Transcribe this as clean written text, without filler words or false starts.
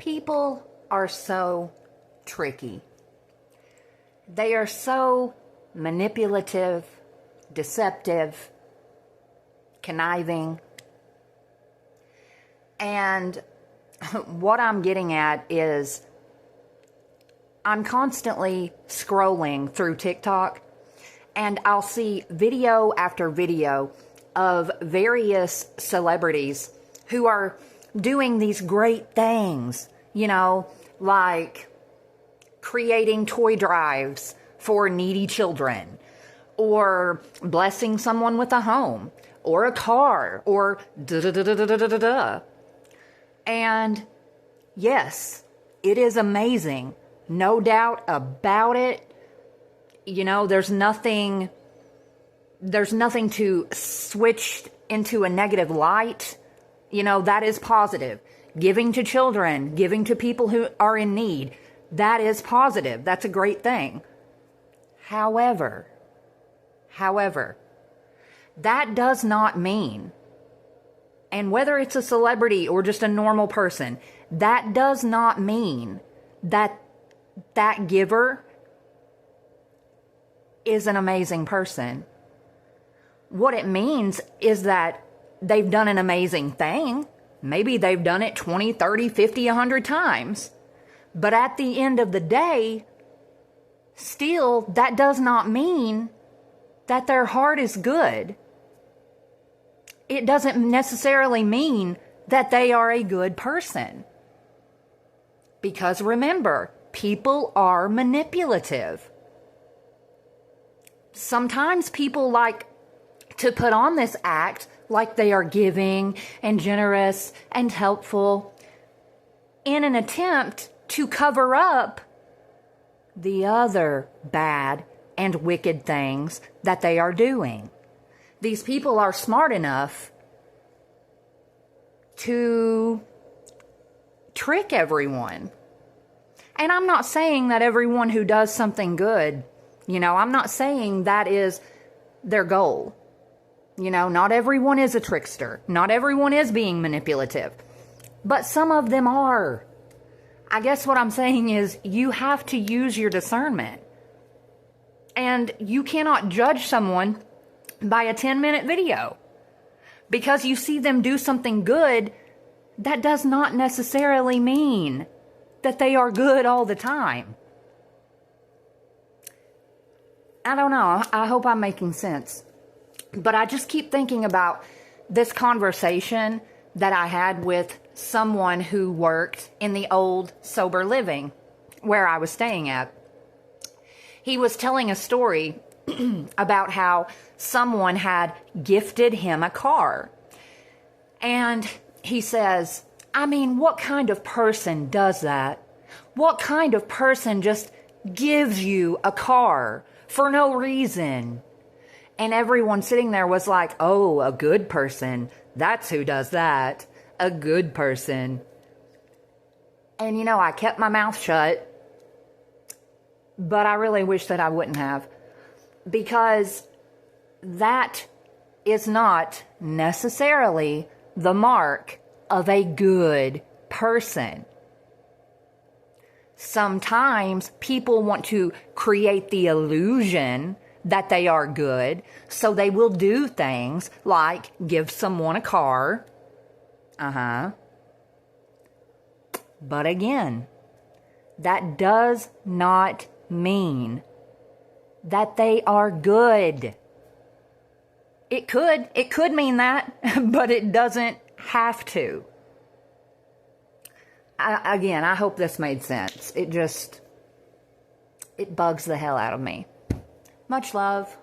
People are so tricky. They are so manipulative, deceptive, conniving. And what I'm getting at is I'm constantly scrolling through TikTok, and I'll see video after video of various celebrities who are doing these great things, like creating toy drives for needy children, or blessing someone with a home, or a car, or da-da-da-da-da-da-da-da. And yes, it is amazing. No doubt about it. There's nothing to switch into a negative light. That is positive. Giving to children, giving to people who are in need, that is positive. That's a great thing. However, that does not mean, and whether it's a celebrity or just a normal person, that does not mean that giver is an amazing person. What it means is that they've done an amazing thing. Maybe they've done it 20, 30, 50, 100 times. But at the end of the day, still, that does not mean that their heart is good. It doesn't necessarily mean that they are a good person. Because remember, people are manipulative. Sometimes people like to put on this act like they are giving and generous and helpful in an attempt to cover up the other bad and wicked things that they are doing. These people are smart enough to trick everyone. And I'm not saying that everyone who does something good, I'm not saying that is their goal. Not everyone is a trickster. Not everyone is being manipulative. But some of them are. I guess what I'm saying is you have to use your discernment. And you cannot judge someone by a 10-minute video. Because you see them do something good, that does not necessarily mean that they are good all the time. I don't know. I hope I'm making sense. But I just keep thinking about this conversation that I had with someone who worked in the old sober living where I was staying at. He was telling a story about how someone had gifted him a car. And he says, what kind of person does that? What kind of person just gives you a car for no reason? And everyone sitting there was like, oh, a good person. That's who does that. A good person. And I kept my mouth shut. But I really wish that I wouldn't have. Because that is not necessarily the mark of a good person. Sometimes people want to create the illusion that they are good, so they will do things like give someone a car. But again, that does not mean that they are good. It could mean that, but it doesn't have to. I hope this made sense. It bugs the hell out of me. Much love.